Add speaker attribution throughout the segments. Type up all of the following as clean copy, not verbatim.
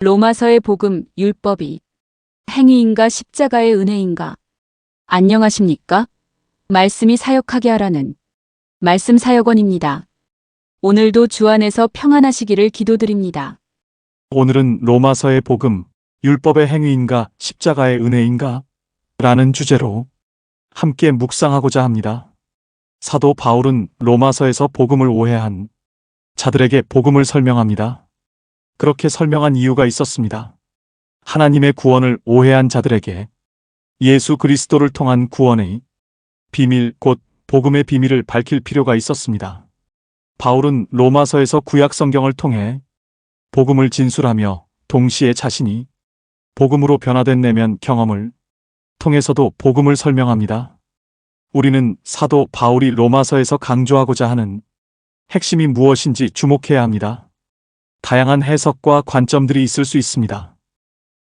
Speaker 1: 로마서의 복음, 율법이 행위인가 십자가의 은혜인가? 안녕하십니까? 말씀이 사역하게 하라는 말씀 사역원입니다. 오늘도 주 안에서 평안하시기를 기도드립니다.
Speaker 2: 오늘은 로마서의 복음, 율법의 행위인가 십자가의 은혜인가? 라는 주제로 함께 묵상하고자 합니다. 사도 바울은 로마서에서 복음을 오해한 자들에게 복음을 설명합니다. 그렇게 설명한 이유가 있었습니다. 하나님의 구원을 오해한 자들에게 예수 그리스도를 통한 구원의 비밀, 곧 복음의 비밀을 밝힐 필요가 있었습니다. 바울은 로마서에서 구약 성경을 통해 복음을 진술하며 동시에 자신이 복음으로 변화된 내면 경험을 통해서도 복음을 설명합니다. 우리는 사도 바울이 로마서에서 강조하고자 하는 핵심이 무엇인지 주목해야 합니다. 다양한 해석과 관점들이 있을 수 있습니다.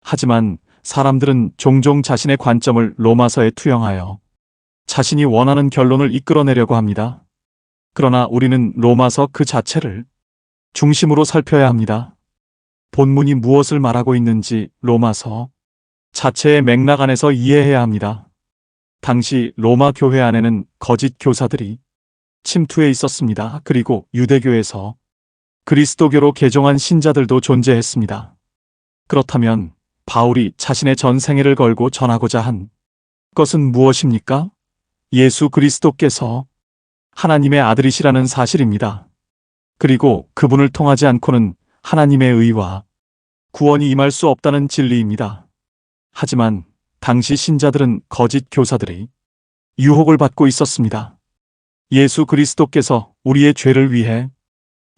Speaker 2: 하지만 사람들은 종종 자신의 관점을 로마서에 투영하여 자신이 원하는 결론을 이끌어내려고 합니다. 그러나 우리는 로마서 그 자체를 중심으로 살펴야 합니다. 본문이 무엇을 말하고 있는지 로마서 자체의 맥락 안에서 이해해야 합니다. 당시 로마 교회 안에는 거짓 교사들이 침투해 있었습니다. 그리고 유대교에서 그리스도교로 개종한 신자들도 존재했습니다. 그렇다면 바울이 자신의 전 생애를 걸고 전하고자 한 것은 무엇입니까? 예수 그리스도께서 하나님의 아들이시라는 사실입니다. 그리고 그분을 통하지 않고는 하나님의 의와 구원이 임할 수 없다는 진리입니다. 하지만 당시 신자들은 거짓 교사들이 유혹을 받고 있었습니다. 예수 그리스도께서 우리의 죄를 위해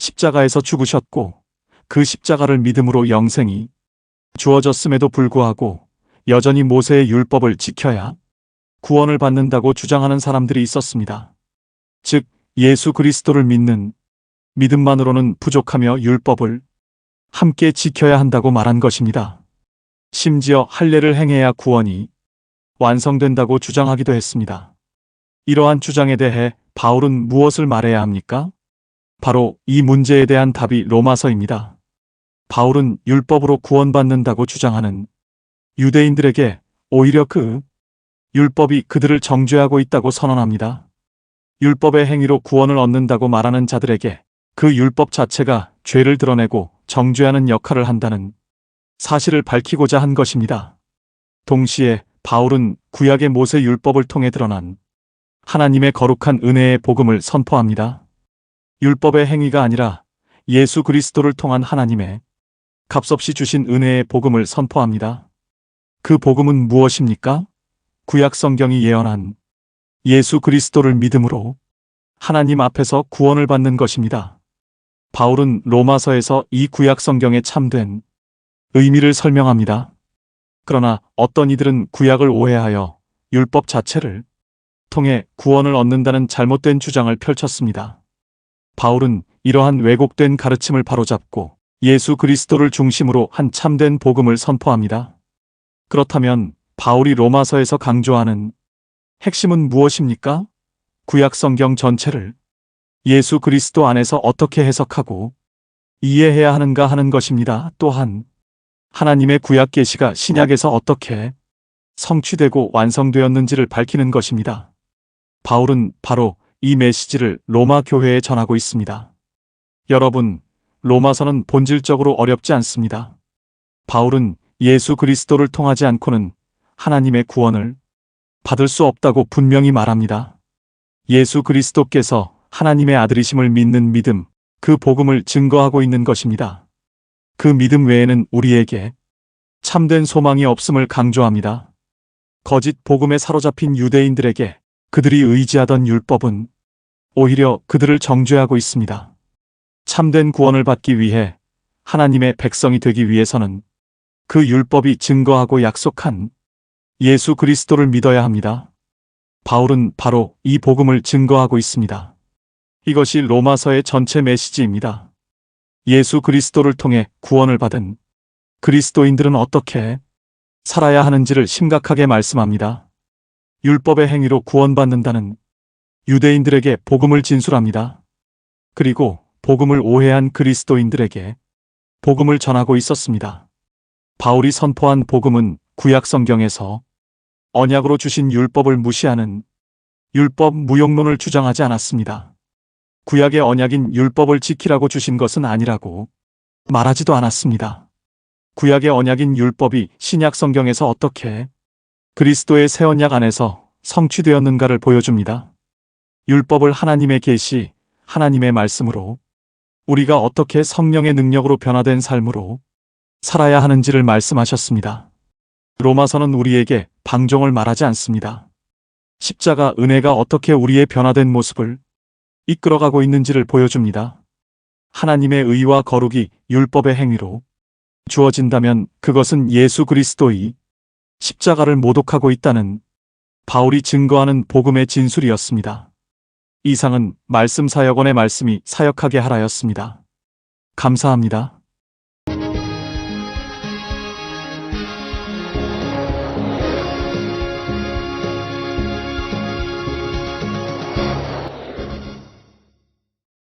Speaker 2: 십자가에서 죽으셨고 그 십자가를 믿음으로 영생이 주어졌음에도 불구하고 여전히 모세의 율법을 지켜야 구원을 받는다고 주장하는 사람들이 있었습니다. 즉, 예수 그리스도를 믿는 믿음만으로는 부족하며 율법을 함께 지켜야 한다고 말한 것입니다. 심지어 할례를 행해야 구원이 완성된다고 주장하기도 했습니다. 이러한 주장에 대해 바울은 무엇을 말해야 합니까? 바로 이 문제에 대한 답이 로마서입니다. 바울은 율법으로 구원받는다고 주장하는 유대인들에게 오히려 그 율법이 그들을 정죄하고 있다고 선언합니다. 율법의 행위로 구원을 얻는다고 말하는 자들에게 그 율법 자체가 죄를 드러내고 정죄하는 역할을 한다는 사실을 밝히고자 한 것입니다. 동시에 바울은 구약의 모세 율법을 통해 드러난 하나님의 거룩한 은혜의 복음을 선포합니다. 율법의 행위가 아니라 예수 그리스도를 통한 하나님의 값없이 주신 은혜의 복음을 선포합니다. 그 복음은 무엇입니까? 구약 성경이 예언한 예수 그리스도를 믿음으로 하나님 앞에서 구원을 받는 것입니다. 바울은 로마서에서 이 구약 성경의 참된 의미를 설명합니다. 그러나 어떤 이들은 구약을 오해하여 율법 자체를 통해 구원을 얻는다는 잘못된 주장을 펼쳤습니다. 바울은 이러한 왜곡된 가르침을 바로잡고 예수 그리스도를 중심으로 한 참된 복음을 선포합니다. 그렇다면 바울이 로마서에서 강조하는 핵심은 무엇입니까? 구약 성경 전체를 예수 그리스도 안에서 어떻게 해석하고 이해해야 하는가 하는 것입니다. 또한 하나님의 구약 계시가 신약에서 어떻게 성취되고 완성되었는지를 밝히는 것입니다. 바울은 바로 이 메시지를 로마 교회에 전하고 있습니다. 여러분, 로마서는 본질적으로 어렵지 않습니다. 바울은 예수 그리스도를 통하지 않고는 하나님의 구원을 받을 수 없다고 분명히 말합니다. 예수 그리스도께서 하나님의 아들이심을 믿는 믿음, 그 복음을 증거하고 있는 것입니다. 그 믿음 외에는 우리에게 참된 소망이 없음을 강조합니다. 거짓 복음에 사로잡힌 유대인들에게 그들이 의지하던 율법은 오히려 그들을 정죄하고 있습니다. 참된 구원을 받기 위해 하나님의 백성이 되기 위해서는 그 율법이 증거하고 약속한 예수 그리스도를 믿어야 합니다. 바울은 바로 이 복음을 증거하고 있습니다. 이것이 로마서의 전체 메시지입니다. 예수 그리스도를 통해 구원을 받은 그리스도인들은 어떻게 살아야 하는지를 심각하게 말씀합니다. 율법의 행위로 구원받는다는 유대인들에게 복음을 진술합니다. 그리고 복음을 오해한 그리스도인들에게 복음을 전하고 있었습니다. 바울이 선포한 복음은 구약 성경에서 언약으로 주신 율법을 무시하는 율법 무용론을 주장하지 않았습니다. 구약의 언약인 율법을 지키라고 주신 것은 아니라고 말하지도 않았습니다. 구약의 언약인 율법이 신약 성경에서 어떻게 그리스도의 새 언약 안에서 성취되었는가를 보여줍니다. 율법을 하나님의 계시, 하나님의 말씀으로 우리가 어떻게 성령의 능력으로 변화된 삶으로 살아야 하는지를 말씀하셨습니다. 로마서는 우리에게 방종을 말하지 않습니다. 십자가 은혜가 어떻게 우리의 변화된 모습을 이끌어가고 있는지를 보여줍니다. 하나님의 의와 거룩이 율법의 행위로 주어진다면 그것은 예수 그리스도의 십자가를 모독하고 있다는 바울이 증거하는 복음의 진술이었습니다. 이상은 말씀 사역원의 말씀이 사역하게 하라였습니다. 감사합니다.